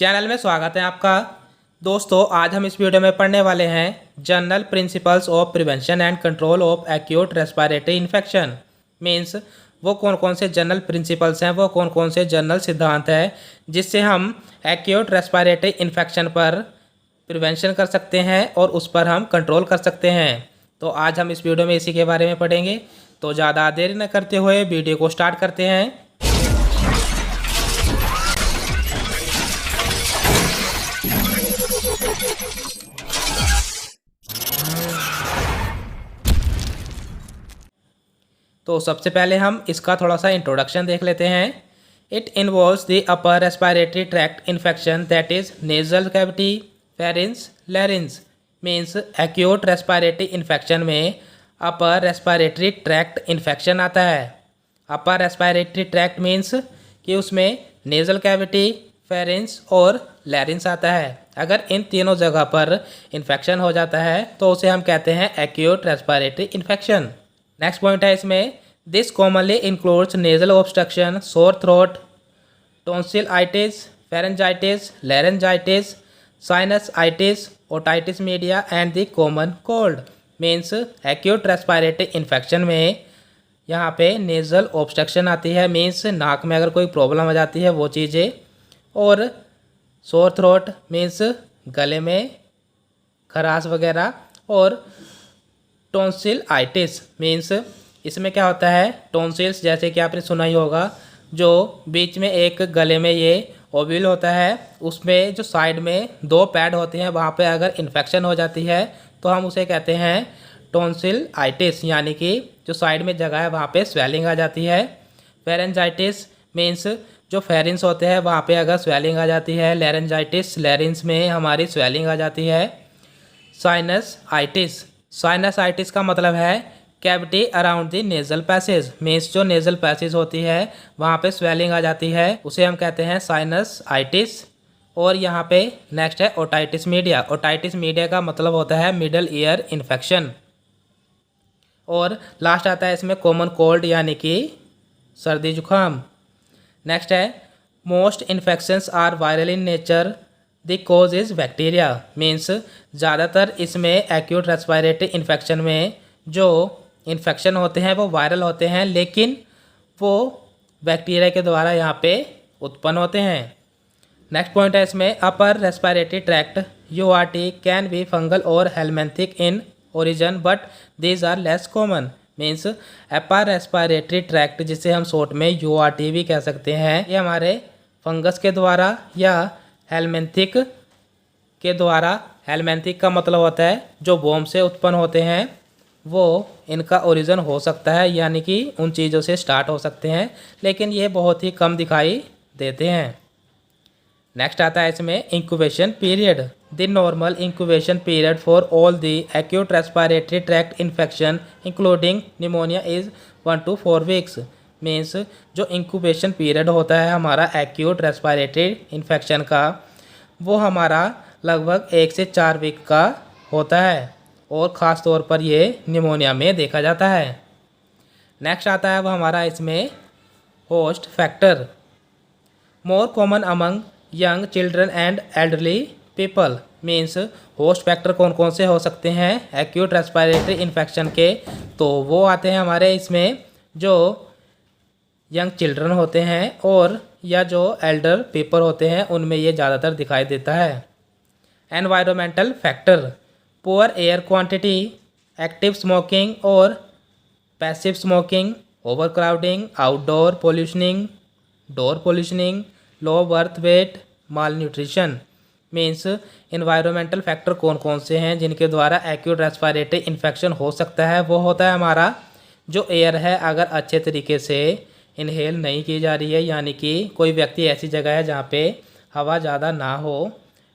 Channel में स्वागत है आपका। दोस्तों, आज हम इस वीडियो में पढ़ने वाले हैं general principles of prevention and control of acute respiratory infection. Means वो कौन कौन से जनरल प्रिंसिपल्स हैं, वो कौन कौन से जनरल सिद्धांत हैं जिससे हम एक्यूट रेस्पिरेटरी इन्फेक्शन पर प्रिवेंशन कर सकते हैं और उस पर हम कंट्रोल कर सकते हैं। तो आज हम इस वीडियो में इसी के बारे में पढ़ेंगे। तो ज़्यादा देरी न करते हुए वीडियो को स्टार्ट करते हैं। तो सबसे पहले हम इसका थोड़ा सा इंट्रोडक्शन देख लेते हैं। It involves the upper respiratory tract infection that is nasal cavity, pharynx, larynx. Means acute respiratory infection में अपर रेस्पिरेटरी ट्रैक्ट इन्फेक्शन आता है। अपर रेस्पिरेटरी ट्रैक्ट मीन्स कि उसमें नेजल कैविटी, फेरिंक्स और लैरिंक्स आता है। अगर इन तीनों जगह पर इन्फेक्शन हो जाता है तो उसे हम कहते हैं acute respiratory infection. Next point है इसमें, this commonly includes nasal obstruction, sore throat, tonsillitis, pharyngitis, laryngitis, sinusitis, otitis media and the common cold. Means acute respiratory infection में यहाँ पे नेजल ऑब्स्ट्रक्शन आती है, मीन्स नाक में अगर कोई प्रॉब्लम आ जाती है वो चीज़ें, और सोर थ्रोट मीन्स गले में खराश वगैरह, और टॉन्सिलाइटिस मीन्स इसमें क्या होता है, टॉन्सिल्स जैसे कि आपने सुना ही होगा, जो बीच में एक गले में ये ओव्यूल होता है, उसमें जो साइड में दो पैड होते हैं, वहाँ पे अगर इन्फेक्शन हो जाती है तो हम उसे कहते हैं टॉन्सिलाइटिस, यानी कि जो साइड में जगह है वहाँ पे स्वेलिंग आ जाती है। फेरेंजाइटिस मीन्स जो फेरिंक्स होते हैं वहाँ पे अगर स्वेलिंग आ जाती है। लैरेंजाइटिस, लैरिंक्स में हमारी स्वेलिंग आ जाती है। साइनसाइटिस, साइनसाइटिस का मतलब है cavity around the nasal passage. Means जो नेजल पैसेज होती है वहाँ पे स्वेलिंग आ जाती है, उसे हम कहते हैं साइनसाइटिस। और यहाँ पे नेक्स्ट है ओटाइटिस मीडिया। ओटाइटिस मीडिया का मतलब होता है मिडल ईयर इन्फेक्शन। और लास्ट आता है इसमें कॉमन कोल्ड, यानी कि सर्दी जुकाम। नेक्स्ट है, most infections are viral in nature, the cause is bacteria. Means ज़्यादातर इसमें एक्यूट रेस्पिरेटरी इन्फेक्शन में जो इन्फेक्शन होते हैं वो वायरल होते हैं, लेकिन वो बैक्टीरिया के द्वारा यहाँ पे उत्पन्न होते हैं। नेक्स्ट पॉइंट है इसमें, upper respiratory tract URT can be fungal और helminthic in origin but these are less common. Means upper respiratory tract जिसे हम शॉर्ट में यूआरटी भी कह सकते हैं, ये हमारे फंगस के द्वारा या हेलमेंथिक के द्वारा, हेलमेंथिक का मतलब होता है जो वोम से उत्पन्न होते हैं, वो इनका ओरिजिन हो सकता है, यानी कि उन चीज़ों से स्टार्ट हो सकते हैं, लेकिन ये बहुत ही कम दिखाई देते हैं। नेक्स्ट आता है इसमें incubation period. The normal incubation period for all the acute respiratory tract infection including pneumonia is 1 to 4 weeks। Means जो इंक्यूबेशन पीरियड होता है हमारा एक्यूट रेस्पिरेटरी इन्फेक्शन का, वो हमारा लगभग 1 से 4 वीक का होता है, और ख़ास तौर पर ये निमोनिया में देखा जाता है। नेक्स्ट आता है वो हमारा इसमें host factor, more common among young children and elderly people. Means host factor कौन कौन से हो सकते हैं एक्यूट रेस्पिरेटरी इन्फेक्शन के, तो वो आते हैं हमारे इसमें जो यंग चिल्ड्रन होते हैं और या जो एल्डर पीपल होते हैं, उनमें ये ज़्यादातर दिखाई देता है। Environmental factor, poor air quantity, active smoking और passive smoking, overcrowding, outdoor polluting, door polluting, low birth weight, malnutrition. Means environmental factor कौन कौन से हैं जिनके द्वारा एक्यूट रेस्पिरेटरी इन्फेक्शन हो सकता है, वो होता है हमारा जो एयर है अगर अच्छे तरीके से इनहेल नहीं की जा रही है, यानी कि कोई व्यक्ति ऐसी जगह है जहाँ पे हवा ज़्यादा ना हो।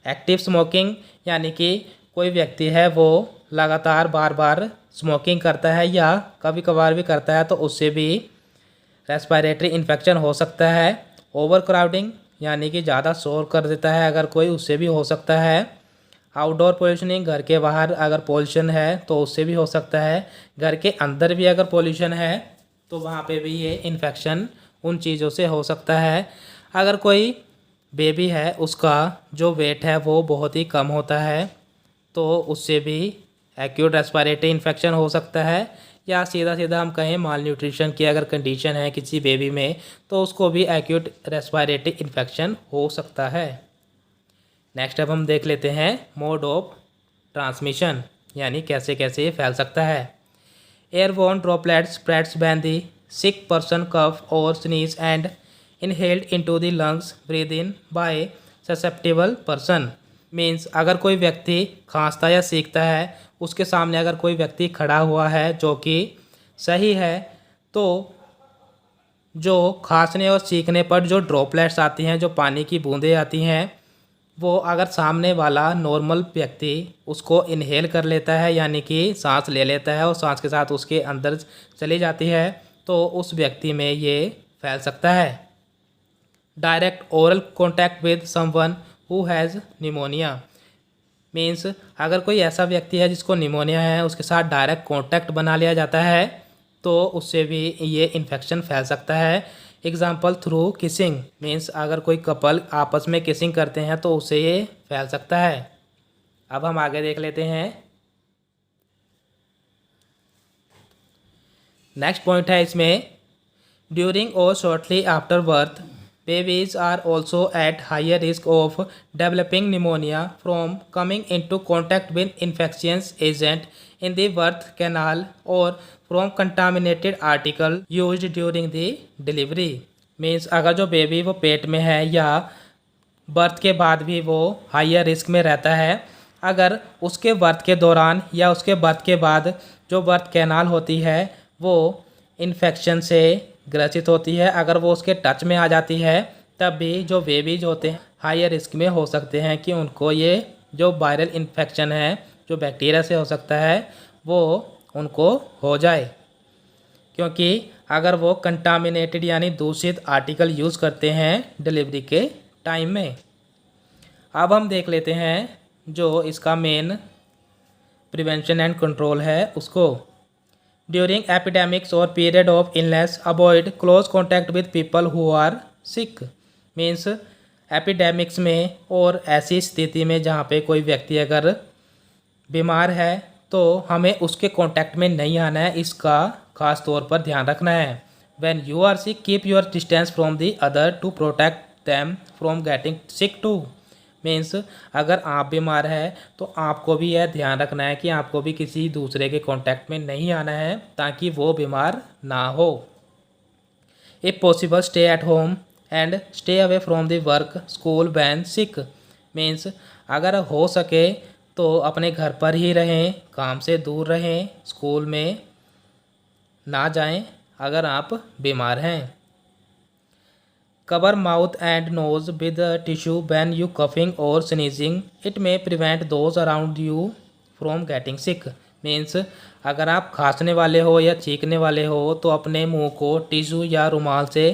एक्टिव स्मोकिंग, यानी कि कोई व्यक्ति है वो लगातार बार बार स्मोकिंग करता है या कभी कभार भी करता है, तो उससे भी रेस्पिरेटरी इन्फेक्शन हो सकता है। ओवर क्राउडिंग, यानी कि ज़्यादा शोर कर देता है अगर कोई, उससे भी हो सकता है। आउटडोर पोल्यूशनिंग, घर के बाहर अगर पोल्यूशन है तो उससे भी हो सकता है। घर के अंदर भी अगर पोल्यूशन है तो वहाँ पे भी ये इन्फेक्शन उन चीज़ों से हो सकता है। अगर कोई बेबी है उसका जो वेट है वो बहुत ही कम होता है, तो उससे भी एक्यूट रेस्पिरेटरी इन्फेक्शन हो सकता है। या सीधा सीधा हम कहें माल न्यूट्रिशन की अगर कंडीशन है किसी बेबी में तो उसको भी एक्यूट रेस्पिरेटरी इन्फेक्शन हो सकता है। नेक्स्ट अब हम देख लेते हैं मोड ऑफ ट्रांसमिशन, यानी कैसे कैसे ये फैल सकता है। Airborne droplets spreads when the sick person cough और sneeze and inhaled into the lungs breathe in by susceptible person. Means अगर कोई व्यक्ति खांसता या सीखता है, उसके सामने अगर कोई व्यक्ति खड़ा हुआ है जो कि सही है, तो जो खांसने और सीखने पर जो ड्रॉपलेट्स आती हैं, जो पानी की बूंदें आती हैं, वो अगर सामने वाला नॉर्मल व्यक्ति उसको इनहेल कर लेता है, यानी कि सांस ले लेता है और सांस के साथ उसके अंदर चली जाती है, तो उस व्यक्ति में ये फैल सकता है। Direct oral contact with someone who has pneumonia. Means अगर कोई ऐसा व्यक्ति है जिसको निमोनिया है, उसके साथ डायरेक्ट कांटेक्ट बना लिया जाता है तो उससे भी ये इन्फेक्शन फैल सकता है। Example through kissing. मीन्स अगर कोई कपल आपस में किसिंग करते हैं तो उससे ये फैल सकता है। अब हम आगे देख लेते हैं। नेक्स्ट पॉइंट है इसमें, ड्यूरिंग और shortly after birth babies are also at higher risk of developing pneumonia from coming into contact with infectious agent in the birth canal or from contaminated article used during the delivery। Means अगर जो baby वो पेट में है या birth के बाद भी वो हाइयर रिस्क में रहता है, अगर उसके बर्थ के दौरान या उसके बर्थ के बाद जो बर्थ कैनाल होती है वो इन्फेक्शन से ग्रसित होती है, अगर वो उसके टच में आ जाती है, तब भी जो बेबीज होते हैं हाइयर रिस्क में हो सकते हैं कि उनको ये जो वायरल इन्फेक्शन है जो बैक्टीरिया से हो सकता है वो उनको हो जाए, क्योंकि अगर वो कंटामिनेटेड यानी दूषित आर्टिकल यूज़ करते हैं डिलीवरी के टाइम में। अब हम देख लेते हैं जो इसका मेन प्रिवेंशन एंड कंट्रोल है उसको। ड्यूरिंग एपिडेमिक्स और period of illness avoid close contact with people who are sick. Means epidemics में और ऐसी स्थिति में जहाँ पे कोई व्यक्ति अगर बीमार है तो हमें उसके कांटेक्ट में नहीं आना है, इसका खास तौर पर ध्यान रखना है। When you are sick keep your distance from the other to protect them from getting sick too. Means अगर आप बीमार है तो आपको भी यह ध्यान रखना है कि आपको भी किसी दूसरे के कांटेक्ट में नहीं आना है ताकि वो बीमार ना हो। If possible stay at home and stay away from the work school when sick. Means अगर हो सके तो अपने घर पर ही रहें, काम से दूर रहें, स्कूल में ना जाएं अगर आप बीमार हैं। Cover mouth and nose with tissue when you coughing और sneezing, it may prevent those around you from getting sick. Means अगर आप खांसने वाले हो या छींकने वाले हो तो अपने मुंह को टिश्यू या रुमाल से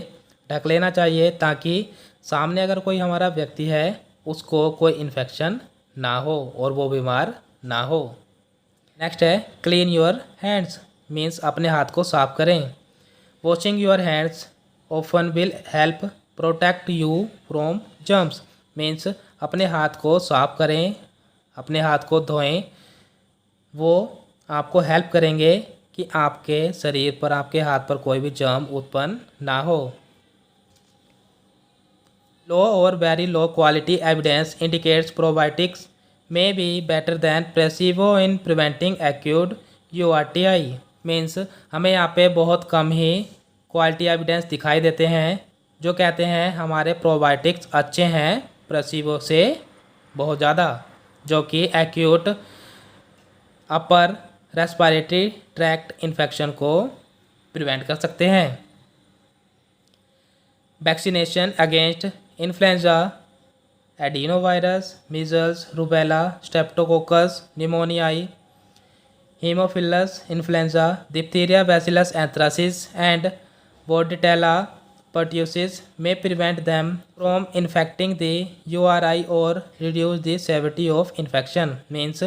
ढक लेना चाहिए ताकि सामने अगर कोई हमारा व्यक्ति है उसको कोई इन्फेक्शन ना हो और वो बीमार ना हो। नेक्स्ट है क्लीन योर हैंड्स। मीन्स अपने हाथ को साफ करें। Washing your hands often will help protect you from germs. Means अपने हाथ को साफ करें, अपने हाथ को धोएं, वो आपको हेल्प करेंगे कि आपके शरीर पर, आपके हाथ पर कोई भी जर्म उत्पन्न ना हो। लो और very low quality evidence indicates probiotics may be better than placebo in preventing acute URTI। Means हमें यहाँ पे बहुत कम ही क्वालिटी एविडेंस दिखाई देते हैं जो कहते हैं हमारे प्रोबायोटिक्स अच्छे हैं प्लेसिबो से बहुत ज़्यादा, जो कि acute upper respiratory tract infection को प्रिवेंट कर सकते हैं। Vaccination against influenza, adenovirus, measles, rubella, streptococcus, pneumoniae, haemophilus influenza, diphtheria, bacillus anthracis and bordetella pertussis may prevent them from infecting the URI or reduce the severity of infection। Means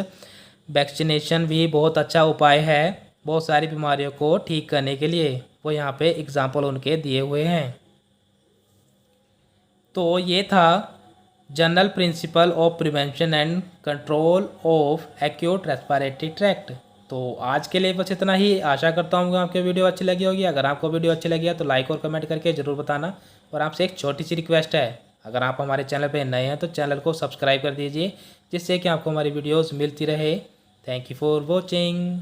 vaccination भी बहुत अच्छा उपाय है बहुत सारी बीमारियों को ठीक करने के लिए, वो यहाँ पे एग्जाम्पल उनके दिए हुए हैं। तो ये था general principle of prevention and control of acute respiratory tract. तो आज के लिए बस इतना ही। आशा करता हूँ कि आपको वीडियो अच्छी लगी होगी। अगर आपको वीडियो अच्छी लगी है तो लाइक और कमेंट करके ज़रूर बताना। और आपसे एक छोटी सी रिक्वेस्ट है, अगर आप हमारे चैनल पर नए हैं तो चैनल को सब्सक्राइब कर दीजिए, जिससे कि आपको हमारी वीडियोज़ मिलती रहे। Thank you for watching.